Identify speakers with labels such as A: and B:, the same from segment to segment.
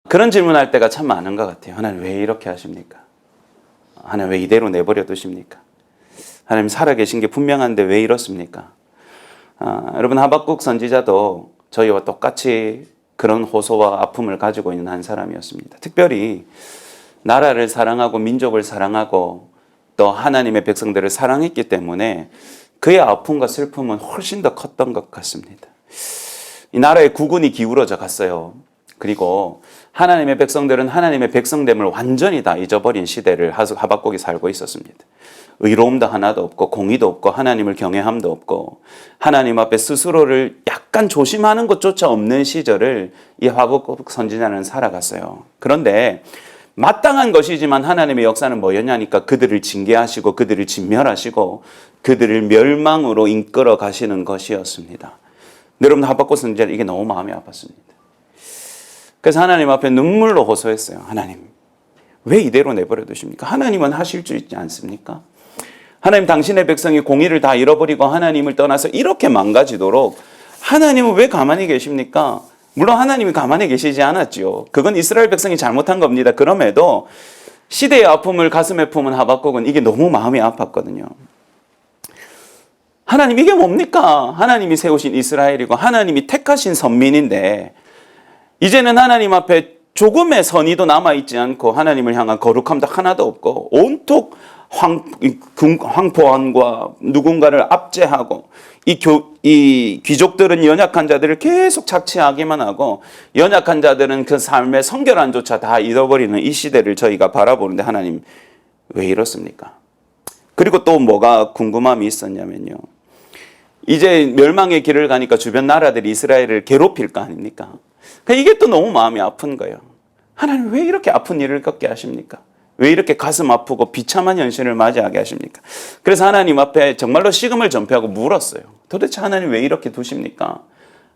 A: 그런 질문할 때가 참 많은 것 같아요. 하나님 왜 이렇게 하십니까? 하나님 왜 이대로 내버려 두십니까? 하나님 살아계신 게 분명한데 왜 이렇습니까? 여러분, 하박국 선지자도 저희와 똑같이 그런 호소와 아픔을 가지고 있는 한 사람이었습니다. 특별히 나라를 사랑하고 민족을 사랑하고 또 하나님의 백성들을 사랑했기 때문에 그의 아픔과 슬픔은 훨씬 더 컸던 것 같습니다. 이 나라의 국운이 기울어져 갔어요. 그리고 하나님의 백성들은 하나님의 백성됨을 완전히 다 잊어버린 시대를 하박국이 살고 있었습니다. 의로움도 하나도 없고 공의도 없고 하나님을 경외함도 없고 하나님 앞에 스스로를 약간 조심하는 것조차 없는 시절을 이 하박국 선지자는 살아갔어요. 그런데 마땅한 것이지만 하나님의 역사는 뭐였냐니까 그들을 징계하시고 그들을 진멸하시고 그들을 멸망으로 이끌어 가시는 것이었습니다. 여러분, 하박국 선지자는 이게 너무 마음이 아팠습니다. 그래서 하나님 앞에 눈물로 호소했어요. 하나님, 왜 이대로 내버려 두십니까? 하나님은 하실 줄 있지 않습니까? 하나님, 당신의 백성이 공의를 다 잃어버리고 하나님을 떠나서 이렇게 망가지도록 하나님은 왜 가만히 계십니까? 물론 하나님이 가만히 계시지 않았지요. 그건 이스라엘 백성이 잘못한 겁니다. 그럼에도 시대의 아픔을 가슴에 품은 하박국은 이게 너무 마음이 아팠거든요. 하나님, 이게 뭡니까? 하나님이 세우신 이스라엘이고 하나님이 택하신 선민인데 이제는 하나님 앞에 조금의 선의도 남아있지 않고 하나님을 향한 거룩함도 하나도 없고 온통 황포함과 누군가를 압제하고 이 귀족들은 연약한 자들을 계속 착취하기만 하고 연약한 자들은 그 삶의 성결함조차 다 잃어버리는 이 시대를 저희가 바라보는데 하나님 왜 이렇습니까? 그리고 또 뭐가 궁금함이 있었냐면요. 이제 멸망의 길을 가니까 주변 나라들이 이스라엘을 괴롭힐 거 아닙니까? 이게 또 너무 마음이 아픈 거예요. 하나님 왜 이렇게 아픈 일을 겪게 하십니까? 왜 이렇게 가슴 아프고 비참한 현실을 맞이하게 하십니까? 그래서 하나님 앞에 정말로 식음을 전폐하고 물었어요. 도대체 하나님 왜 이렇게 두십니까?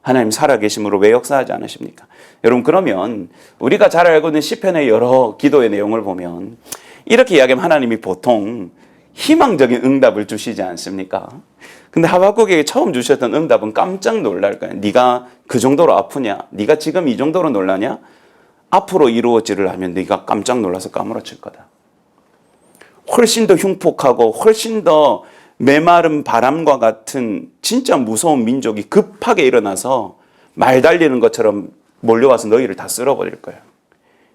A: 하나님 살아계심으로 왜 역사하지 않으십니까? 여러분, 그러면 우리가 잘 알고 있는 시편의 여러 기도의 내용을 보면 이렇게 이야기하면 하나님이 보통 희망적인 응답을 주시지 않습니까? 근데 하박국에게 처음 주셨던 응답은 깜짝 놀랄 거예요. 네가 그 정도로 아프냐? 네가 지금 이 정도로 놀라냐? 앞으로 이루어지를 하면 네가 깜짝 놀라서 까무러칠 거다. 훨씬 더 흉폭하고 훨씬 더 메마른 바람과 같은 진짜 무서운 민족이 급하게 일어나서 말 달리는 것처럼 몰려와서 너희를 다 쓸어버릴 거야.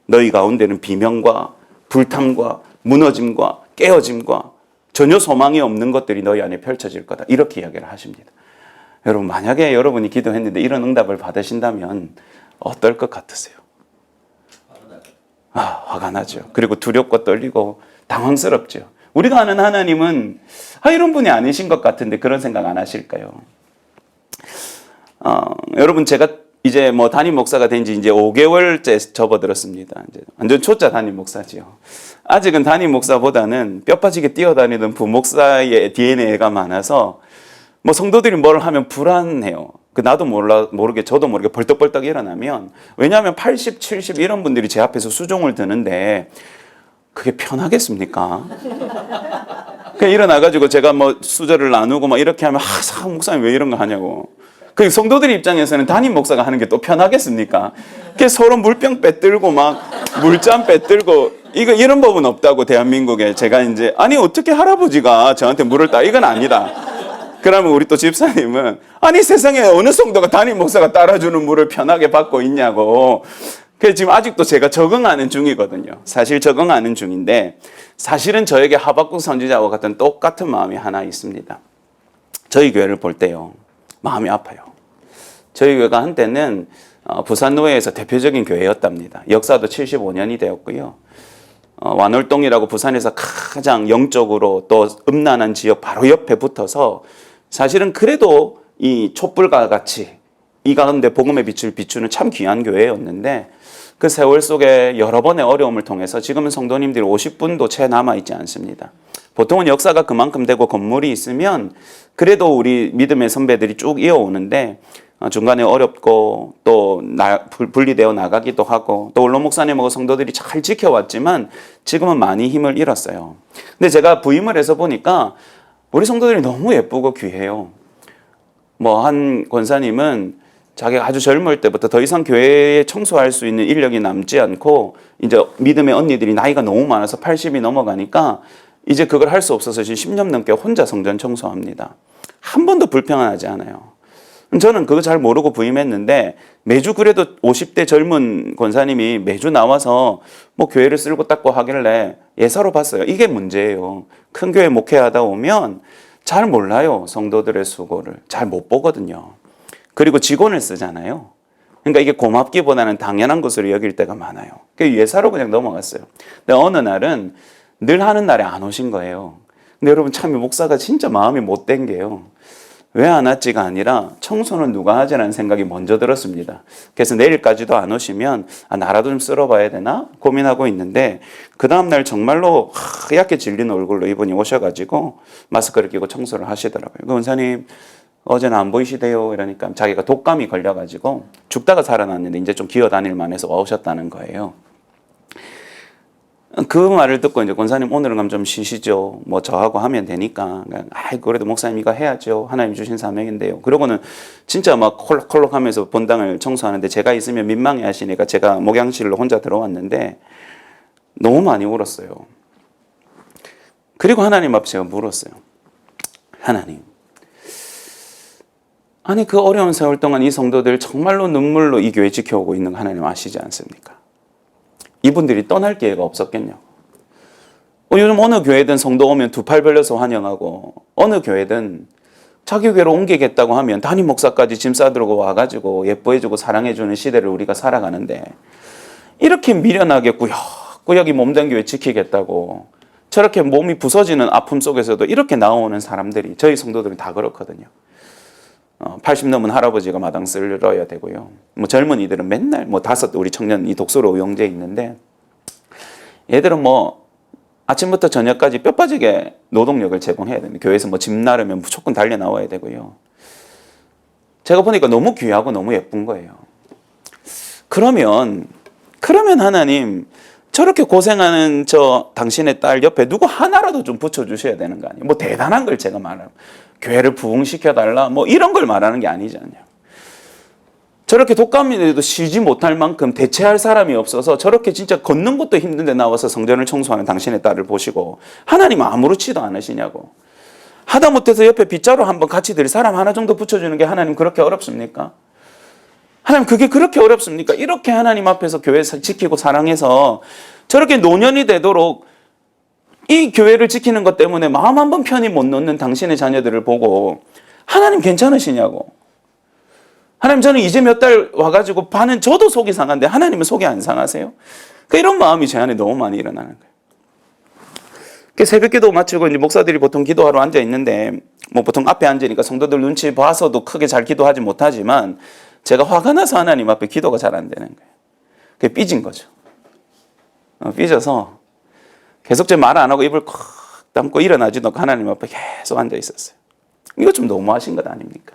A: 너희 가운데는 비명과 불탐과 무너짐과 깨어짐과 전혀 소망이 없는 것들이 너희 안에 펼쳐질 거다. 이렇게 이야기를 하십니다. 여러분, 만약에 여러분이 기도했는데 이런 응답을 받으신다면 어떨 것 같으세요? 화가 나죠. 그리고 두렵고 떨리고 당황스럽죠. 우리가 아는 하나님은 이런 분이 아니신 것 같은데 그런 생각 안 하실까요? 여러분, 제가 이제 담임 목사가 된 지 이제 5개월째 접어들었습니다. 이제 완전 초짜 담임 목사지요. 아직은 담임 목사보다는 뼈 빠지게 뛰어다니던 부목사의 DNA가 많아서 성도들이 뭘 하면 불안해요. 나도 모르게 저도 모르게 벌떡벌떡 일어나면, 왜냐하면 80, 70 이런 분들이 제 앞에서 수종을 드는데 그게 편하겠습니까? 그냥 일어나가지고 제가 수저를 나누고 이렇게 하면 목사님 왜 이런 거 하냐고. 그 성도들 입장에서는 담임 목사가 하는 게 또 편하겠습니까? 서로 물병 빼들고 물잔 빼들고 이런 법은 없다고 대한민국에. 제가 이제 아니 어떻게 할아버지가 저한테 물을 이건 아니다. 그러면 우리 또 집사님은 아니 세상에 어느 성도가 담임 목사가 따라주는 물을 편하게 받고 있냐고. 그래서 지금 아직도 제가 적응하는 중이거든요. 사실 적응하는 중인데 사실은 저에게 하박국 선지자와 같은 똑같은 마음이 하나 있습니다. 저희 교회를 볼 때요, 마음이 아파요. 저희 교회가 한때는 부산노회에서 대표적인 교회였답니다. 역사도 75년이 되었고요. 완월동이라고 부산에서 가장 영적으로 또 음란한 지역 바로 옆에 붙어서 사실은 그래도 이 촛불과 같이 이 가운데 복음의 빛을 비추는 참 귀한 교회였는데 그 세월 속에 여러 번의 어려움을 통해서 지금은 성도님들이 50분도 채 남아있지 않습니다. 보통은 역사가 그만큼 되고 건물이 있으면 그래도 우리 믿음의 선배들이 쭉 이어오는데 중간에 어렵고 또 분리되어 나가기도 하고 또 원로 목사님하고 성도들이 잘 지켜왔지만 지금은 많이 힘을 잃었어요. 근데 제가 부임을 해서 보니까 우리 성도들이 너무 예쁘고 귀해요. 한 권사님은 자기가 아주 젊을 때부터 더 이상 교회에 청소할 수 있는 인력이 남지 않고 이제 믿음의 언니들이 나이가 너무 많아서 80이 넘어가니까 이제 그걸 할 수 없어서 지금 10년 넘게 혼자 성전 청소합니다. 한 번도 불평하지 않아요. 저는 그거 잘 모르고 부임했는데 매주 그래도 50대 젊은 권사님이 매주 나와서 뭐 교회를 쓸고 닦고 하길래 예사로 봤어요. 이게 문제예요. 큰 교회 목회하다 오면 잘 몰라요. 성도들의 수고를. 잘 못 보거든요. 그리고 직원을 쓰잖아요. 그러니까 이게 고맙기보다는 당연한 것으로 여길 때가 많아요. 예사로 그냥 넘어갔어요. 근데 어느 날은 늘 하는 날에 안 오신 거예요. 근데 여러분 참 목사가 진짜 마음이 못된 게요. 왜 안 왔지가 아니라 청소는 누가 하지라는 생각이 먼저 들었습니다. 그래서 내일까지도 안 오시면 나라도 좀 쓸어봐야 되나 고민하고 있는데 그 다음날 정말로 하얗게 질린 얼굴로 이분이 오셔가지고 마스크를 끼고 청소를 하시더라고요. 원사님 어제는 안 보이시대요. 이러니까 자기가 독감이 걸려가지고 죽다가 살아났는데 이제 좀 기어다닐 만해서 오셨다는 거예요. 그 말을 듣고 이제 권사님 오늘은 그럼 좀 쉬시죠. 뭐 저하고 하면 되니까. 그래도 목사님 이거 해야죠. 하나님 주신 사명인데요. 그러고는 진짜 막 콜록콜록 하면서 본당을 청소하는데 제가 있으면 민망해 하시니까 제가 목양실로 혼자 들어왔는데 너무 많이 울었어요. 그리고 하나님 앞에 제가 물었어요. 하나님. 아니 그 어려운 세월 동안 이 성도들 정말로 눈물로 이 교회 지켜오고 있는 거 하나님 아시지 않습니까? 이분들이 떠날 기회가 없었겠냐고. 요즘 어느 교회든 성도 오면 두 팔 벌려서 환영하고 어느 교회든 자기 교회로 옮기겠다고 하면 담임 목사까지 짐 싸들고 와가지고 예뻐해주고 사랑해주는 시대를 우리가 살아가는데 이렇게 미련하게 꾸역꾸역이 몸된 교회 지키겠다고 저렇게 몸이 부서지는 아픔 속에서도 이렇게 나오는 사람들이 저희 성도들은 다 그렇거든요. 80 넘은 할아버지가 마당 쓸어야 되고요. 뭐 젊은이들은 맨날 뭐 5 우리 청년 이 독서로 의용제 있는데 얘들은 뭐 아침부터 저녁까지 뼈 빠지게 노동력을 제공해야 됩니다. 교회에서 뭐 집 나르면 무조건 달려 나와야 되고요. 제가 보니까 너무 귀하고 너무 예쁜 거예요. 그러면 하나님 저렇게 고생하는 저 당신의 딸 옆에 누구 하나라도 좀 붙여주셔야 되는 거 아니에요? 뭐 대단한 걸 제가 말하면 교회를 부흥시켜달라 뭐 이런 걸 말하는 게 아니잖아요. 저렇게 독감인데도 쉬지 못할 만큼 대체할 사람이 없어서 저렇게 진짜 걷는 것도 힘든데 나와서 성전을 청소하는 당신의 딸을 보시고 하나님 아무렇지도 않으시냐고. 하다못해서 옆에 빗자루 한번 같이 들 사람 하나 정도 붙여주는 게 하나님 그렇게 어렵습니까? 하나님 그게 그렇게 어렵습니까? 이렇게 하나님 앞에서 교회 지키고 사랑해서 저렇게 노년이 되도록 이 교회를 지키는 것 때문에 마음 한 번 편히 못 놓는 당신의 자녀들을 보고 하나님 괜찮으시냐고. 하나님 저는 이제 몇 달 와가지고 반은 저도 속이 상한데 하나님은 속이 안 상하세요? 그러니까 이런 마음이 제 안에 너무 많이 일어나는 거예요. 새벽 기도 마치고 이제 목사들이 보통 기도하러 앉아 있는데 뭐 보통 앞에 앉으니까 성도들 눈치 봐서도 크게 잘 기도하지 못하지만 제가 화가 나서 하나님 앞에 기도가 잘 안 되는 거예요. 그게 삐진 거죠. 삐져서 계속 제 말 안 하고 입을 콱 담고 일어나지도 않고 하나님 앞에 계속 앉아 있었어요. 이거 좀 너무하신 것 아닙니까?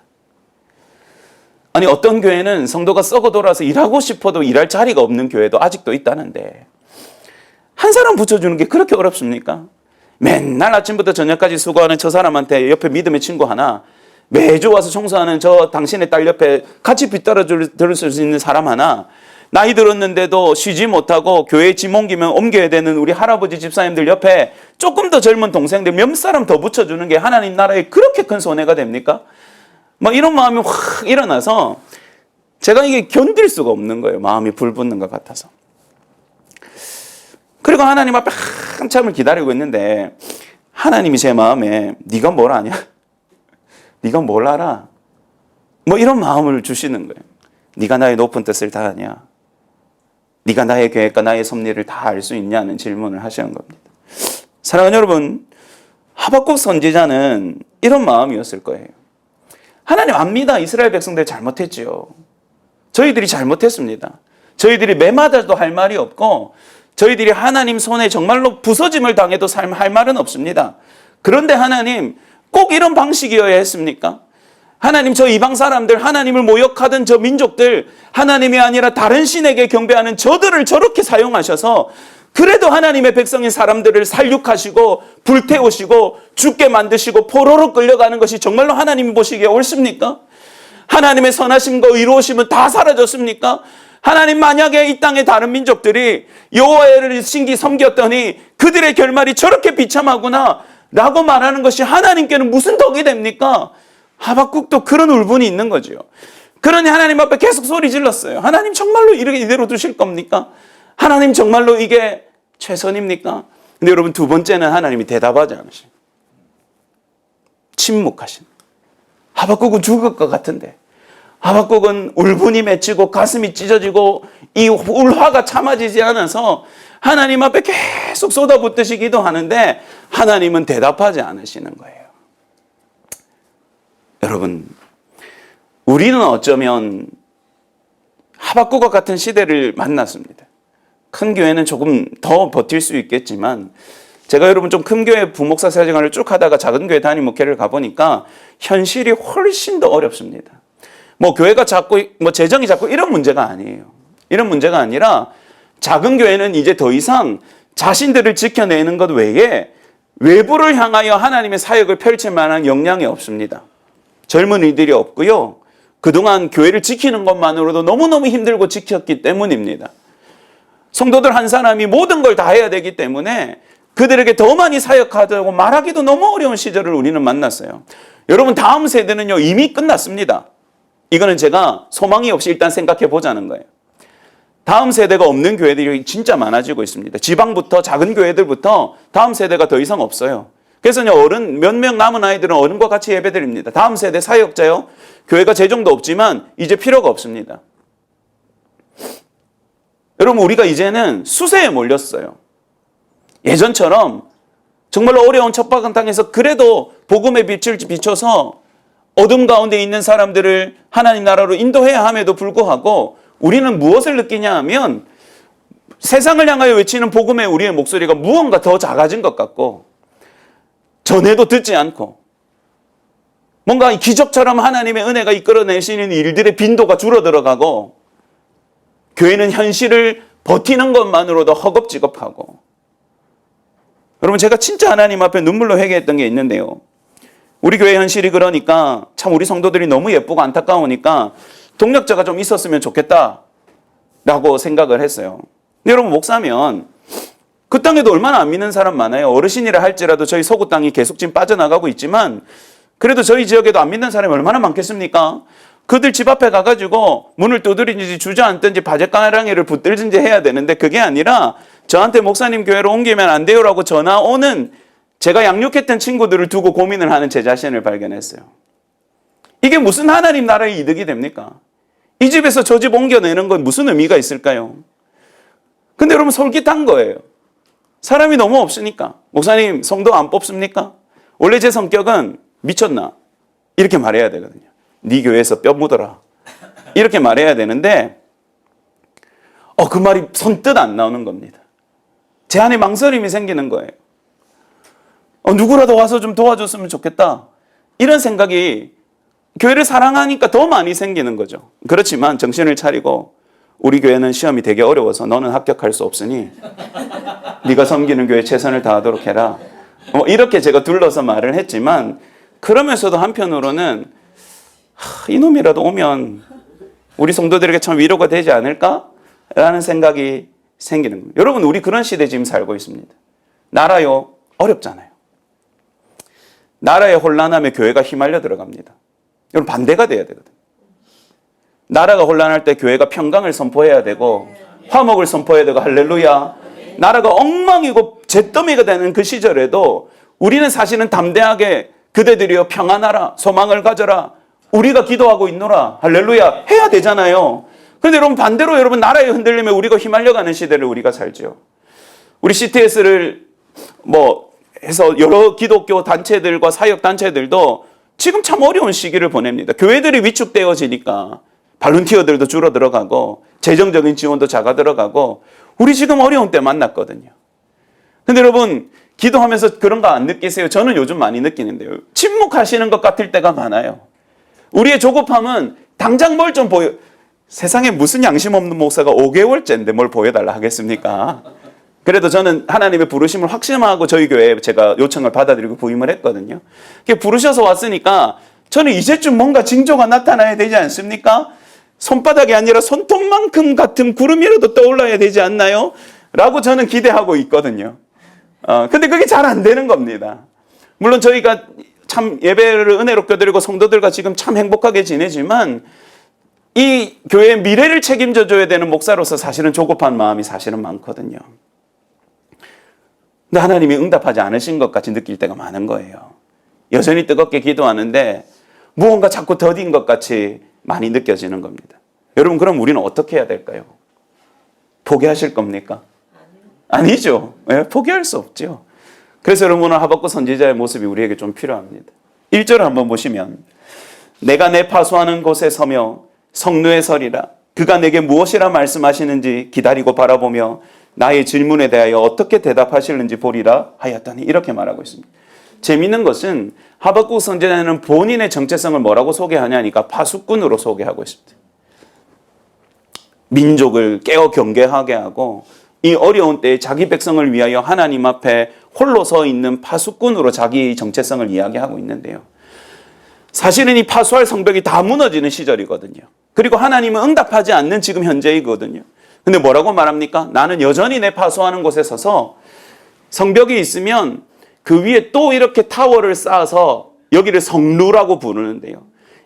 A: 아니 어떤 교회는 성도가 썩어 돌아서 일하고 싶어도 일할 자리가 없는 교회도 아직도 있다는데 한 사람 붙여주는 게 그렇게 어렵습니까? 맨날 아침부터 저녁까지 수고하는 저 사람한테 옆에 믿음의 친구 하나, 매주 와서 청소하는 저 당신의 딸 옆에 같이 빗따라 들을 수 있는 사람 하나, 나이 들었는데도 쉬지 못하고 교회 짐 옮기면 옮겨야 되는 우리 할아버지 집사님들 옆에 조금 더 젊은 동생들 몇 사람 더 붙여주는 게 하나님 나라에 그렇게 큰 손해가 됩니까? 막 이런 마음이 확 일어나서 제가 이게 견딜 수가 없는 거예요. 마음이 불붙는 것 같아서. 그리고 하나님 앞에 한참을 기다리고 있는데 하나님이 제 마음에 네가 뭘 아냐? 네가 뭘 알아? 뭐 이런 마음을 주시는 거예요. 네가 나의 높은 뜻을 다 아냐? 네가 나의 계획과 나의 섭리를 다 알 수 있냐는 질문을 하시는 겁니다. 사랑하는 여러분, 하박국 선지자는 이런 마음이었을 거예요. 하나님 압니다. 이스라엘 백성들 잘못했지요. 저희들이 잘못했습니다. 저희들이 매마다도 할 말이 없고 저희들이 하나님 손에 정말로 부서짐을 당해도 할 말은 없습니다. 그런데 하나님 꼭 이런 방식이어야 했습니까? 하나님 저 이방 사람들, 하나님을 모욕하던 저 민족들, 하나님이 아니라 다른 신에게 경배하는 저들을 저렇게 사용하셔서 그래도 하나님의 백성인 사람들을 살육하시고 불태우시고 죽게 만드시고 포로로 끌려가는 것이 정말로 하나님이 보시기에 옳습니까? 하나님의 선하심과 의로우심은 다 사라졌습니까? 하나님 만약에 이 땅의 다른 민족들이 여호와를 신기 섬겼더니 그들의 결말이 저렇게 비참하구나 라고 말하는 것이 하나님께는 무슨 덕이 됩니까? 하박국도 그런 울분이 있는 거죠. 그러니 하나님 앞에 계속 소리 질렀어요. 하나님 정말로 이렇게 이대로 두실 겁니까? 하나님 정말로 이게 최선입니까? 근데 여러분 두 번째는 하나님이 대답하지 않으신, 침묵하신. 하박국은 죽을 것 같은데, 하박국은 울분이 맺히고 가슴이 찢어지고 이 울화가 참아지지 않아서 하나님 앞에 계속 쏟아붓듯이 기도하는데 하나님은 대답하지 않으시는 거예요. 여러분, 우리는 어쩌면 하박국과 같은 시대를 만났습니다. 큰 교회는 조금 더 버틸 수 있겠지만, 제가 여러분 좀 큰 교회 부목사 사생활을 쭉 하다가 작은 교회 단임 목회를 가보니까 현실이 훨씬 더 어렵습니다. 뭐 교회가 작고 뭐 재정이 작고 이런 문제가 아니에요. 이런 문제가 아니라 작은 교회는 이제 더 이상 자신들을 지켜내는 것 외에 외부를 향하여 하나님의 사역을 펼칠 만한 역량이 없습니다. 젊은이들이 없고요. 그동안 교회를 지키는 것만으로도 너무너무 힘들고 지켰기 때문입니다. 성도들 한 사람이 모든 걸 다 해야 되기 때문에 그들에게 더 많이 사역하자고 말하기도 너무 어려운 시절을 우리는 만났어요. 여러분, 다음 세대는요 이미 끝났습니다. 이거는 제가 소망이 없이 일단 생각해 보자는 거예요. 다음 세대가 없는 교회들이 진짜 많아지고 있습니다. 지방부터 작은 교회들부터 다음 세대가 더 이상 없어요. 그래서 어른 몇 명 남은 아이들은 어른과 같이 예배드립니다. 다음 세대 사역자요. 교회가 재정도 없지만 이제 필요가 없습니다. 여러분, 우리가 이제는 수세에 몰렸어요. 예전처럼 정말로 어려운 척박한 땅에서 그래도 복음의 빛을 비춰서 어둠 가운데 있는 사람들을 하나님 나라로 인도해야 함에도 불구하고 우리는 무엇을 느끼냐 하면 세상을 향하여 외치는 복음의 우리의 목소리가 무언가 더 작아진 것 같고 전에도 듣지 않고 뭔가 기적처럼 하나님의 은혜가 이끌어내시는 일들의 빈도가 줄어들어가고 교회는 현실을 버티는 것만으로도 허겁지겁하고. 여러분, 제가 진짜 하나님 앞에 눈물로 회개했던 게 있는데요. 우리 교회 현실이 그러니까 참 우리 성도들이 너무 예쁘고 안타까우니까 동력자가 좀 있었으면 좋겠다라고 생각을 했어요. 근데 여러분, 목사면 그 땅에도 얼마나 안 믿는 사람 많아요. 어르신이라 할지라도 저희 서구 땅이 계속 지금 빠져나가고 있지만 그래도 저희 지역에도 안 믿는 사람이 얼마나 많겠습니까? 그들 집 앞에 가가지고 문을 두드리든지 주저앉든지 바짓가랑이를 붙들든지 해야 되는데 그게 아니라 저한테 목사님 교회로 옮기면 안 돼요라고 전화 오는 제가 양육했던 친구들을 두고 고민을 하는 제 자신을 발견했어요. 이게 무슨 하나님 나라의 이득이 됩니까? 이 집에서 저 집 옮겨내는 건 무슨 의미가 있을까요? 근데 여러분, 솔깃한 거예요. 사람이 너무 없으니까. 목사님, 성도 안 뽑습니까? 원래 제 성격은 미쳤나? 이렇게 말해야 되거든요. 네 교회에서 뼈 묻어라. 이렇게 말해야 되는데 그 말이 선뜻 안 나오는 겁니다. 제 안에 망설임이 생기는 거예요. 누구라도 와서 좀 도와줬으면 좋겠다. 이런 생각이 교회를 사랑하니까 더 많이 생기는 거죠. 그렇지만 정신을 차리고 우리 교회는 시험이 되게 어려워서 너는 합격할 수 없으니 네가 섬기는 교회에 최선을 다하도록 해라. 이렇게 제가 둘러서 말을 했지만 그러면서도 한편으로는 이놈이라도 오면 우리 성도들에게 참 위로가 되지 않을까라는 생각이 생기는 겁니다. 여러분, 우리 그런 시대에 지금 살고 있습니다. 나라요, 어렵잖아요. 나라의 혼란함에 교회가 휘말려 들어갑니다. 여러분, 반대가 돼야 되거든요. 나라가 혼란할 때 교회가 평강을 선포해야 되고 화목을 선포해야 되고 할렐루야. 나라가 엉망이고 잿더미가 되는 그 시절에도 우리는 사실은 담대하게 그대들이여 평안하라, 소망을 가져라, 우리가 기도하고 있노라, 할렐루야 해야 되잖아요. 그런데 여러분, 반대로 여러분, 나라에 흔들리면 우리가 휘말려가는 시대를 우리가 살죠. 우리 CTS를 해서 여러 기독교 단체들과 사역 단체들도 지금 참 어려운 시기를 보냅니다. 교회들이 위축되어지니까 발룬티어들도 줄어들어가고 재정적인 지원도 작아들어가고 우리 지금 어려운 때 만났거든요. 근데 여러분, 기도하면서 그런 거 안 느끼세요? 저는 요즘 많이 느끼는데요. 침묵하시는 것 같을 때가 많아요. 우리의 조급함은 당장 뭘 좀 세상에 무슨 양심 없는 목사가 5개월째인데 뭘 보여달라 하겠습니까? 그래도 저는 하나님의 부르심을 확신하고 저희 교회에 제가 요청을 받아들이고 부임을 했거든요. 부르셔서 왔으니까 저는 이제쯤 뭔가 징조가 나타나야 되지 않습니까? 손바닥이 아니라 손톱만큼 같은 구름이라도 떠올라야 되지 않나요? 라고 저는 기대하고 있거든요. 근데 그게 잘 안 되는 겁니다. 물론 저희가 참 예배를 은혜롭게 드리고 성도들과 지금 참 행복하게 지내지만 이 교회의 미래를 책임져 줘야 되는 목사로서 사실은 조급한 마음이 사실은 많거든요. 근데 하나님이 응답하지 않으신 것 같이 느낄 때가 많은 거예요. 여전히 뜨겁게 기도하는데 무언가 자꾸 더딘 것 같이 많이 느껴지는 겁니다. 여러분, 그럼 우리는 어떻게 해야 될까요? 포기하실 겁니까? 아니죠. 네, 포기할 수 없죠. 그래서 여러분, 오늘 하박국 선지자의 모습이 우리에게 좀 필요합니다. 1절을 한번 보시면 내가 내 파수하는 곳에 서며 성루에 서리라. 그가 내게 무엇이라 말씀하시는지 기다리고 바라보며 나의 질문에 대하여 어떻게 대답하실는지 보리라 하였더니, 이렇게 말하고 있습니다. 재미있는 것은 하박국 선지자는 본인의 정체성을 뭐라고 소개하냐니까 파수꾼으로 소개하고 있습니다. 민족을 깨어 경계하게 하고 이 어려운 때에 자기 백성을 위하여 하나님 앞에 홀로 서 있는 파수꾼으로 자기 정체성을 이야기하고 있는데요. 사실은 이 파수할 성벽이 다 무너지는 시절이거든요. 그리고 하나님은 응답하지 않는 지금 현재이거든요. 근데 뭐라고 말합니까? 나는 여전히 내 파수하는 곳에 서서 성벽이 있으면 그 위에 또 이렇게 타워를 쌓아서 여기를 성루라고 부르는데요.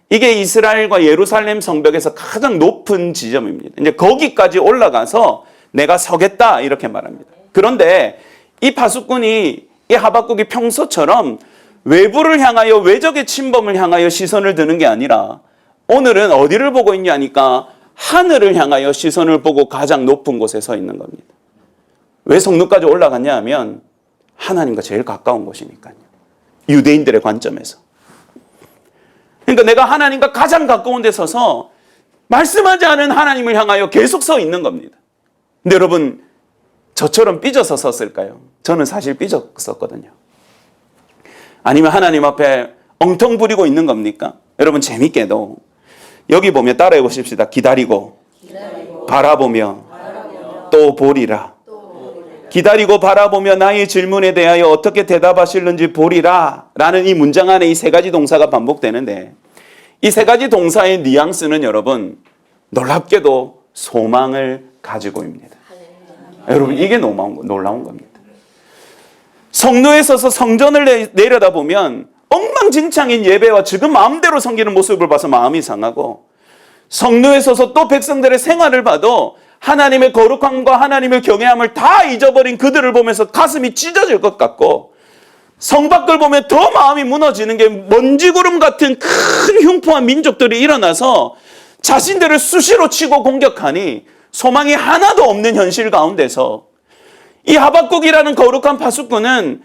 A: 이게 이스라엘과 예루살렘 성벽에서 가장 높은 지점입니다. 이제 거기까지 올라가서 내가 서겠다 이렇게 말합니다. 그런데 이 파수꾼이, 이 하박국이 평소처럼 외부를 향하여, 외적의 침범을 향하여 시선을 드는 게 아니라 오늘은 어디를 보고 있냐니까 하늘을 향하여 시선을 보고 가장 높은 곳에 서 있는 겁니다. 왜 성루까지 올라갔냐 하면 하나님과 제일 가까운 곳이니까요. 유대인들의 관점에서. 그러니까 내가 하나님과 가장 가까운 데 서서 말씀하지 않은 하나님을 향하여 계속 서 있는 겁니다. 근데 여러분, 저처럼 삐져서 섰을까요? 저는 사실 삐졌었거든요. 아니면 하나님 앞에 엉텅 부리고 있는 겁니까? 여러분, 재밌게도 여기 보면 따라해 보십시다. 기다리고 바라보며 또 보리라. 기다리고 바라보며 나의 질문에 대하여 어떻게 대답하실는지 보리라 라는 이 문장 안에 이 세 가지 동사가 반복되는데, 이 세 가지 동사의 뉘앙스는 여러분 놀랍게도 소망을 가지고입니다. 여러분, 이게 놀라운 겁니다. 성루에 서서 성전을 내려다보면 엉망진창인 예배와 지금 마음대로 섬기는 모습을 봐서 마음이 상하고, 성루에 서서 또 백성들의 생활을 봐도 하나님의 거룩함과 하나님의 경외함을 다 잊어버린 그들을 보면서 가슴이 찢어질 것 같고, 성 밖을 보면 더 마음이 무너지는 게 먼지구름 같은 큰 흉포한 민족들이 일어나서 자신들을 수시로 치고 공격하니 소망이 하나도 없는 현실 가운데서 이 하박국이라는 거룩한 파수꾼은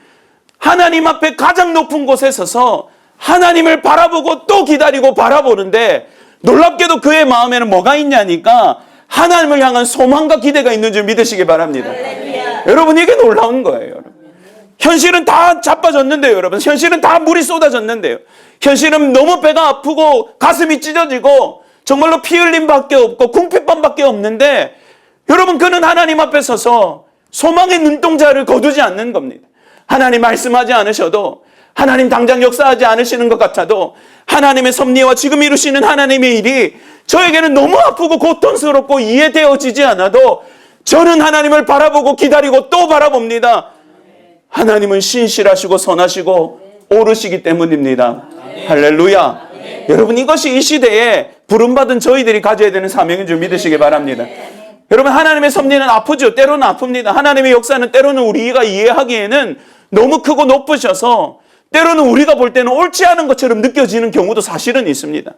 A: 하나님 앞에 가장 높은 곳에 서서 하나님을 바라보고 또 기다리고 바라보는데, 놀랍게도 그의 마음에는 뭐가 있냐니까 하나님을 향한 소망과 기대가 있는 줄 믿으시기 바랍니다. 여러분, 이게 놀라운 거예요. 여러분. 현실은 다 자빠졌는데요. 여러분, 현실은 다 물이 쏟아졌는데요. 현실은 너무 배가 아프고 가슴이 찢어지고 정말로 피 흘림밖에 없고 궁핍감밖에 없는데, 여러분, 그는 하나님 앞에 서서 소망의 눈동자를 거두지 않는 겁니다. 하나님 말씀하지 않으셔도, 하나님 당장 역사하지 않으시는 것 같아도 하나님의 섭리와 지금 이루시는 하나님의 일이 저에게는 너무 아프고 고통스럽고 이해되어지지 않아도 저는 하나님을 바라보고 기다리고 또 바라봅니다. 하나님은 신실하시고 선하시고 오르시기 때문입니다. 할렐루야. 여러분, 이것이 이 시대에 부름받은 저희들이 가져야 되는 사명인 줄 믿으시기 바랍니다. 여러분, 하나님의 섭리는 아프죠. 때로는 아픕니다. 하나님의 역사는 때로는 우리가 이해하기에는 너무 크고 높으셔서 때로는 우리가 볼 때는 옳지 않은 것처럼 느껴지는 경우도 사실은 있습니다.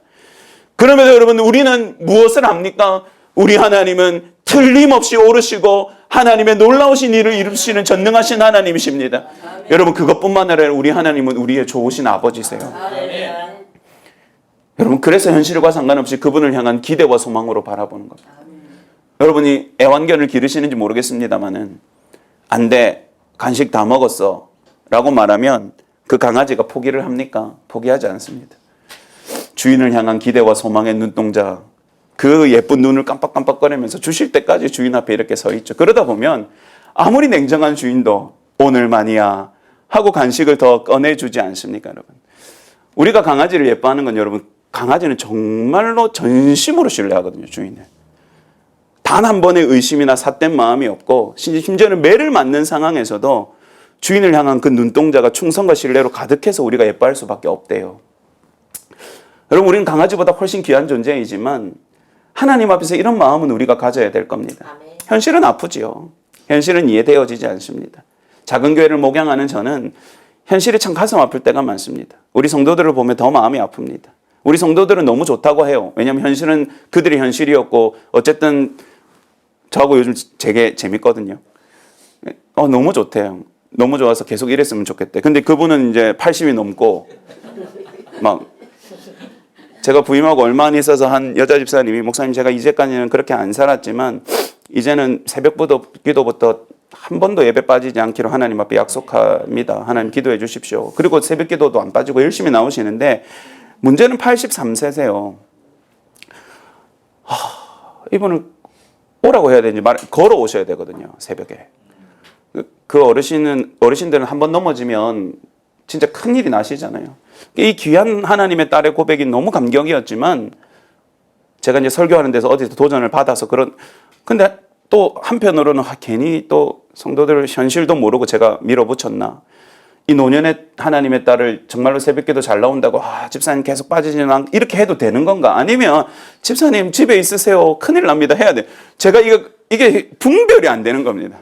A: 그러면서 여러분, 우리는 무엇을 합니까? 우리 하나님은 틀림없이 오르시고 하나님의 놀라우신 일을 이루시는 전능하신 하나님이십니다. 여러분, 그것뿐만 아니라 우리 하나님은 우리의 좋으신 아버지세요. 여러분, 그래서 현실과 상관없이 그분을 향한 기대와 소망으로 바라보는 겁니다. 여러분이 애완견을 기르시는지 모르겠습니다만은, 안 돼, 간식 다 먹었어 라고 말하면 그 강아지가 포기를 합니까? 포기하지 않습니다. 주인을 향한 기대와 소망의 눈동자, 그 예쁜 눈을 깜빡깜빡거리면서 주실 때까지 주인 앞에 이렇게 서 있죠. 그러다 보면 아무리 냉정한 주인도 오늘만이야 하고 간식을 더 꺼내주지 않습니까, 여러분? 우리가 강아지를 예뻐하는 건 여러분, 강아지는 정말로 전심으로 신뢰하거든요, 주인을. 단 한 번의 의심이나 삿된 마음이 없고, 심지어는 매를 맞는 상황에서도 주인을 향한 그 눈동자가 충성과 신뢰로 가득해서 우리가 예뻐할 수밖에 없대요. 여러분, 우리는 강아지보다 훨씬 귀한 존재이지만 하나님 앞에서 이런 마음은 우리가 가져야 될 겁니다. 현실은 아프지요. 현실은 이해되어지지 않습니다. 작은 교회를 목양하는 저는 현실이 참 가슴 아플 때가 많습니다. 우리 성도들을 보면 더 마음이 아픕니다. 우리 성도들은 너무 좋다고 해요. 왜냐하면 현실은 그들의 현실이었고 어쨌든 저하고 요즘 되게 재밌거든요. 너무 좋대요. 너무 좋아서 계속 이랬으면 좋겠대. 근데 그분은 이제 80이 넘고 막 제가 부임하고 얼마 안 있어서 한 여자 집사님이 목사님 제가 이제까지는 그렇게 안 살았지만 이제는 새벽 기도부터 한 번도 예배 빠지지 않기로 하나님 앞에 약속합니다. 하나님 기도해 주십시오. 그리고 새벽 기도도 안 빠지고 열심히 나오시는데 문제는 83세세요. 이분은 오라고 해야 되는지 걸어 오셔야 되거든요. 새벽에. 그 어르신들은 한 번 넘어지면 진짜 큰일이 나시잖아요. 이 귀한 하나님의 딸의 고백이 너무 감격이었지만 제가 이제 설교하는 데서 어디서 도전을 받아서 근데 또 한편으로는 괜히 또 성도들 현실도 모르고 제가 밀어붙였나. 이 노년의 하나님의 딸을 정말로 새벽기도 잘 나온다고 집사님 계속 빠지지는 않고 이렇게 해도 되는 건가? 아니면 집사님 집에 있으세요. 큰일 납니다. 해야 돼. 제가 이게 분별이 안 되는 겁니다.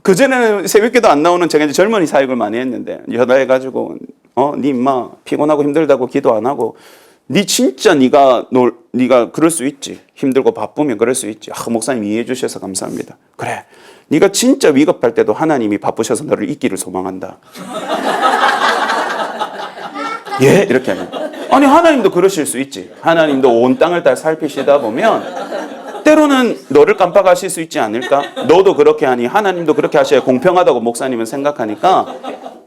A: 그전에는 새벽기도 안 나오는 제가 이제 젊은이 사역을 많이 했는데 여다해가지고 니 임마 피곤하고 힘들다고 기도 안 하고 니 진짜 네가 그럴 수 있지. 힘들고 바쁘면 그럴 수 있지. 목사님 이해해 주셔서 감사합니다. 그래. 네가 진짜 위급할 때도 하나님이 바쁘셔서 너를 있기를 소망한다. 예? 이렇게 하면 아니 하나님도 그러실 수 있지. 하나님도 온 땅을 다 살피시다 보면 때로는 너를 깜빡하실 수 있지 않을까? 너도 그렇게 하니 하나님도 그렇게 하셔야 공평하다고 목사님은 생각하니까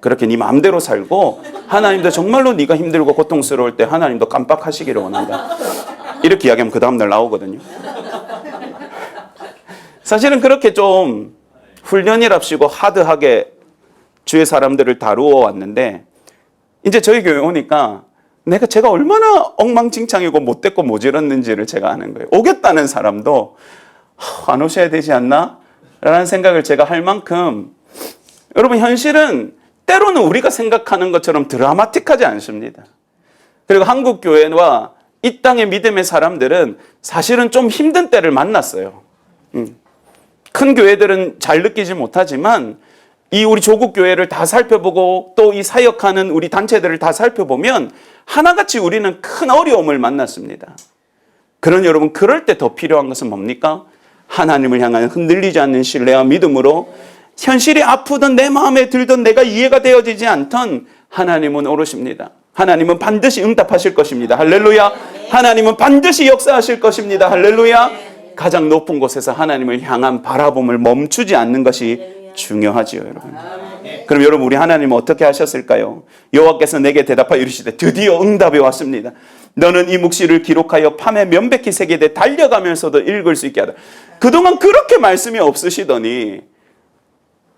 A: 그렇게 네 마음대로 살고 하나님도 정말로 네가 힘들고 고통스러울 때 하나님도 깜빡하시기를 원한다. 이렇게 이야기하면 그 다음날 나오거든요. 사실은 그렇게 좀 훈련이랍시고 하드하게 주의 사람들을 다루어 왔는데 이제 저희 교회 오니까 제가 얼마나 엉망진창이고 못됐고 모질었는지를 제가 아는 거예요. 오겠다는 사람도 안 오셔야 되지 않나? 라는 생각을 제가 할 만큼 여러분 현실은 때로는 우리가 생각하는 것처럼 드라마틱하지 않습니다. 그리고 한국 교회와 이 땅의 믿음의 사람들은 사실은 좀 힘든 때를 만났어요. 큰 교회들은 잘 느끼지 못하지만 이 우리 조국 교회를 다 살펴보고 또 이 사역하는 우리 단체들을 다 살펴보면 하나같이 우리는 큰 어려움을 만났습니다. 그런 여러분 그럴 때 더 필요한 것은 뭡니까? 하나님을 향한 흔들리지 않는 신뢰와 믿음으로 현실이 아프던 내 마음에 들던 내가 이해가 되어지지 않던 하나님은 오르십니다. 하나님은 반드시 응답하실 것입니다. 할렐루야. 하나님은 반드시 역사하실 것입니다. 할렐루야. 가장 높은 곳에서 하나님을 향한 바라봄을 멈추지 않는 것이 중요하지요, 여러분. 그럼 여러분 우리 하나님은 어떻게 하셨을까요? 여호와께서 내게 대답하여 이르시되 드디어 응답이 왔습니다. 너는 이 묵시를 기록하여 밤에 명백히 새기되 달려가면서도 읽을 수 있게 하다. 그동안 그렇게 말씀이 없으시더니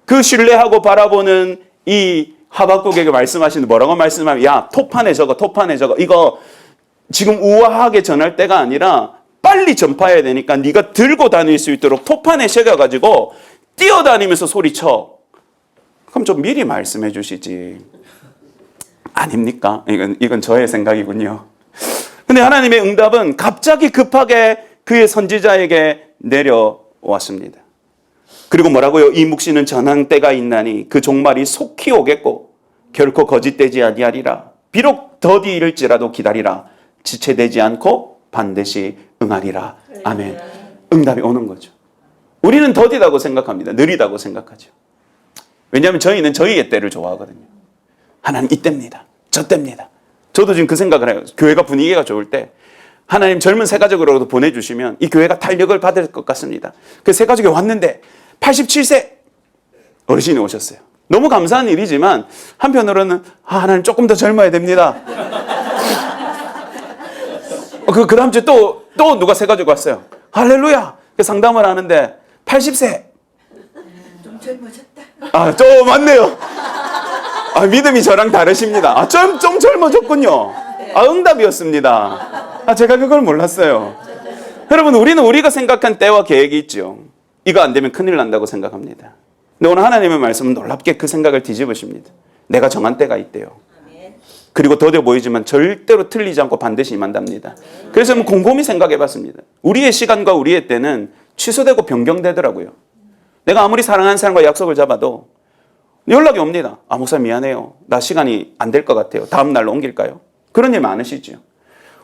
A: 그 신뢰하고 바라보는 이 하박국에게 말씀하시는데 뭐라고 말씀하면 야 톱판에 적어 이거 지금 우아하게 전할 때가 아니라 빨리 전파해야 되니까 네가 들고 다닐 수 있도록 톱판에 새겨가지고 뛰어다니면서 소리쳐. 그럼 좀 미리 말씀해 주시지. 아닙니까? 이건 저의 생각이군요. 근데 하나님의 응답은 갑자기 급하게 그의 선지자에게 내려왔습니다. 그리고 뭐라고요? 이 묵시는 전한 때가 있나니 그 종말이 속히 오겠고 결코 거짓되지 아니하리라. 비록 더디일지라도 기다리라. 지체되지 않고 반드시 응하리라. 아멘. 응답이 오는 거죠. 우리는 더디다고 생각합니다. 느리다고 생각하죠. 왜냐하면 저희는 저희의 때를 좋아하거든요. 하나님 이때입니다. 저 때입니다. 저도 지금 그 생각을 해요. 교회가 분위기가 좋을 때 하나님 젊은 새 가족으로도 보내주시면 이 교회가 탄력을 받을 것 같습니다. 그 새 가족이 왔는데 87세 어르신이 오셨어요. 너무 감사한 일이지만 한편으로는 하나님 조금 더 젊어야 됩니다. 그 다음 주에 또 누가 새 가족 왔어요. 할렐루야. 상담을 하는데 80세.
B: 좀 젊어졌다.
A: 좀 맞네요. 믿음이 저랑 다르십니다. 좀 젊어졌군요. 응답이었습니다. 제가 그걸 몰랐어요. 여러분, 우리는 우리가 생각한 때와 계획이 있죠. 이거 안 되면 큰일 난다고 생각합니다. 근데 오늘 하나님의 말씀은 놀랍게 그 생각을 뒤집으십니다. 내가 정한 때가 있대요. 그리고 더뎌 보이지만 절대로 틀리지 않고 반드시 임한답니다. 그래서 곰곰이 생각해 봤습니다. 우리의 시간과 우리의 때는 취소되고 변경되더라고요. 내가 아무리 사랑하는 사람과 약속을 잡아도 연락이 옵니다. 목사님 미안해요. 나 시간이 안 될 것 같아요. 다음 날로 옮길까요? 그런 일 많으시죠.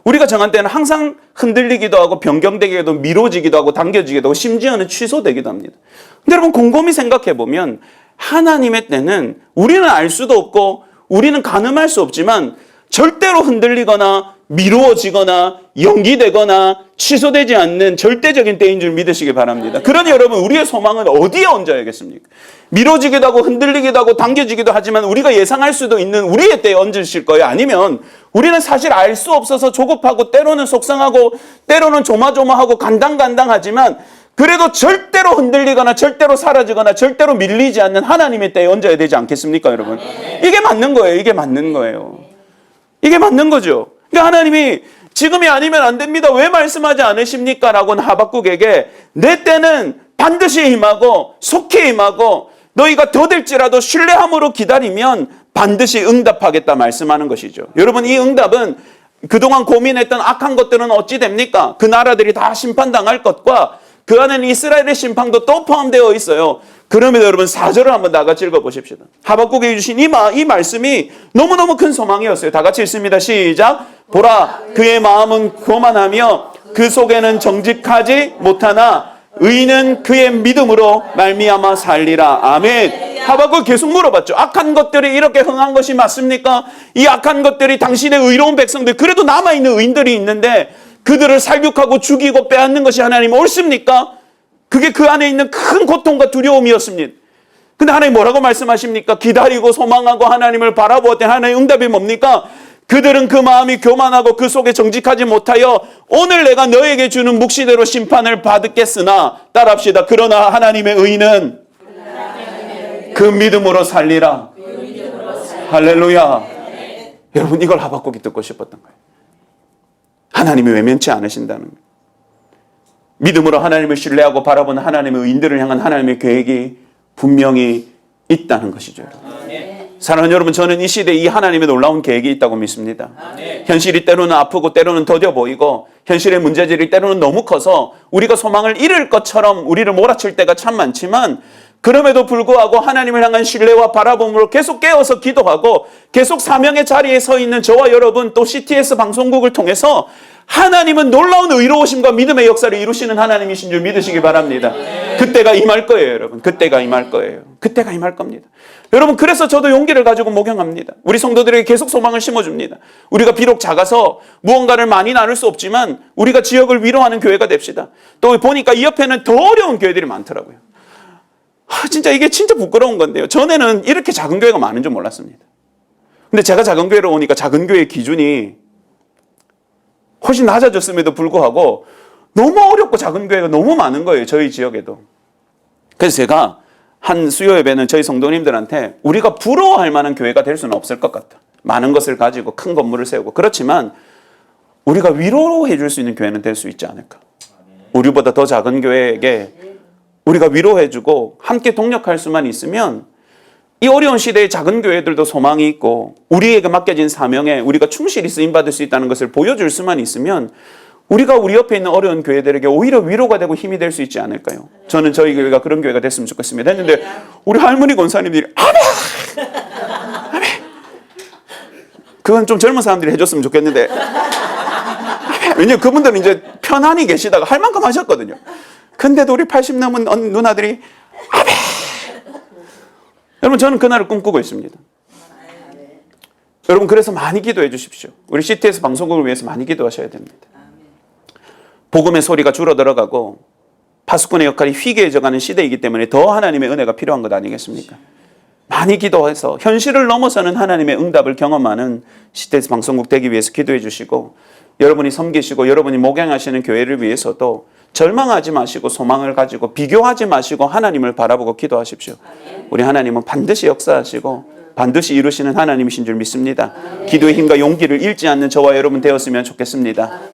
A: 우리가 정한 때는 항상 흔들리기도 하고 변경되기도 하고 미뤄지기도 하고 당겨지기도 하고 심지어는 취소되기도 합니다. 근데 여러분 곰곰이 생각해 보면 하나님의 때는 우리는 알 수도 없고 우리는 가늠할 수 없지만 절대로 흔들리거나 미루어지거나 연기되거나 취소되지 않는 절대적인 때인 줄 믿으시기 바랍니다. 그러니 여러분 우리의 소망은 어디에 얹어야겠습니까? 미뤄지기도 하고 흔들리기도 하고 당겨지기도 하지만 우리가 예상할 수도 있는 우리의 때에 얹으실 거예요? 아니면 우리는 사실 알 수 없어서 조급하고 때로는 속상하고 때로는 조마조마하고 간당간당하지만 그래도 절대로 흔들리거나 절대로 사라지거나 절대로 밀리지 않는 하나님의 때에 얹어야 되지 않겠습니까, 여러분? 이게 맞는 거예요. 이게 맞는 거예요. 이게 맞는 거죠. 그러니까 하나님이 지금이 아니면 안 됩니다. 왜 말씀하지 않으십니까? 라고는 하박국에게 내 때는 반드시 임하고 속히 임하고 너희가 더딜지라도 신뢰함으로 기다리면 반드시 응답하겠다 말씀하는 것이죠. 여러분 이 응답은 그동안 고민했던 악한 것들은 어찌 됩니까? 그 나라들이 다 심판당할 것과 그 안에는 이스라엘의 심판도 또 포함되어 있어요. 그러면 여러분 4절을 한번 다 같이 읽어보십시다. 하박국에 주신 이 말씀이 너무너무 큰 소망이었어요. 다 같이 읽습니다. 시작. 보라 그의 마음은 교만하며 그 속에는 정직하지 못하나 의인은 그의 믿음으로 말미암아 살리라. 아멘. 하박국 계속 물어봤죠. 악한 것들이 이렇게 흥한 것이 맞습니까? 이 악한 것들이 당신의 의로운 백성들 그래도 남아있는 의인들이 있는데 그들을 살육하고 죽이고 빼앗는 것이 하나님 옳습니까? 그게 그 안에 있는 큰 고통과 두려움이었습니다. 근데 하나님 뭐라고 말씀하십니까? 기다리고 소망하고 하나님을 바라보았더니 하나님의 응답이 뭡니까? 그들은 그 마음이 교만하고 그 속에 정직하지 못하여 오늘 내가 너에게 주는 묵시대로 심판을 받겠으나 따라합시다. 그러나 하나님의 의인은 그 믿음으로 살리라. 할렐루야. 여러분 이걸 하박국이 듣고 싶었던 거예요. 하나님이 외면치 않으신다는 거예요. 믿음으로 하나님을 신뢰하고 바라보는 하나님의 의인들을 향한 하나님의 계획이 분명히 있다는 것이죠. 사랑하는 여러분, 저는 이 시대에 이 하나님의 놀라운 계획이 있다고 믿습니다. 현실이 때로는 아프고 때로는 더뎌 보이고 현실의 문제들이 때로는 너무 커서 우리가 소망을 잃을 것처럼 우리를 몰아칠 때가 참 많지만 그럼에도 불구하고 하나님을 향한 신뢰와 바라봄으로 계속 깨어서 기도하고 계속 사명의 자리에 서 있는 저와 여러분 또 CTS 방송국을 통해서 하나님은 놀라운 의로우심과 믿음의 역사를 이루시는 하나님이신 줄 믿으시기 바랍니다. 그때가 임할 거예요, 여러분. 그때가 임할 거예요. 그때가 임할 겁니다. 여러분, 그래서 저도 용기를 가지고 목양합니다. 우리 성도들에게 계속 소망을 심어줍니다. 우리가 비록 작아서 무언가를 많이 나눌 수 없지만 우리가 지역을 위로하는 교회가 됩시다. 또 보니까 이 옆에는 더 어려운 교회들이 많더라고요. 진짜 이게 진짜 부끄러운 건데요. 전에는 이렇게 작은 교회가 많은 줄 몰랐습니다. 근데 제가 작은 교회로 오니까 작은 교회의 기준이 훨씬 낮아졌음에도 불구하고 너무 어렵고 작은 교회가 너무 많은 거예요. 저희 지역에도. 그래서 제가 한 수요 예배는 저희 성도님들한테 우리가 부러워할 만한 교회가 될 수는 없을 것 같다. 많은 것을 가지고 큰 건물을 세우고. 그렇지만 우리가 위로해 줄 수 있는 교회는 될 수 있지 않을까. 우리보다 더 작은 교회에게 우리가 위로해주고 함께 동력할 수만 있으면 이 어려운 시대의 작은 교회들도 소망이 있고 우리에게 맡겨진 사명에 우리가 충실히 쓰임받을 수 있다는 것을 보여줄 수만 있으면 우리가 우리 옆에 있는 어려운 교회들에게 오히려 위로가 되고 힘이 될 수 있지 않을까요? 저는 저희 교회가 그런 교회가 됐으면 좋겠습니다. 했는데 우리 할머니 권사님들이 아멘! 아멘! 그건 좀 젊은 사람들이 해줬으면 좋겠는데 왜냐면 그분들은 이제 편안히 계시다가 할 만큼 하셨거든요. 근데도 우리 80 넘은 누나들이 아멘! 여러분 저는 그날을 꿈꾸고 있습니다. 여러분 그래서 많이 기도해 주십시오. 우리 CTS 방송국을 위해서 많이 기도하셔야 됩니다. 복음의 소리가 줄어들어가고 파수꾼의 역할이 희귀해져가는 시대이기 때문에 더 하나님의 은혜가 필요한 것 아니겠습니까? 많이 기도해서 현실을 넘어서는 하나님의 응답을 경험하는 CTS 방송국 되기 위해서 기도해 주시고 여러분이 섬기시고 여러분이 목양하시는 교회를 위해서도 절망하지 마시고 소망을 가지고 비교하지 마시고 하나님을 바라보고 기도하십시오. 우리 하나님은 반드시 역사하시고 반드시 이루시는 하나님이신 줄 믿습니다. 기도의 힘과 용기를 잃지 않는 저와 여러분 되었으면 좋겠습니다.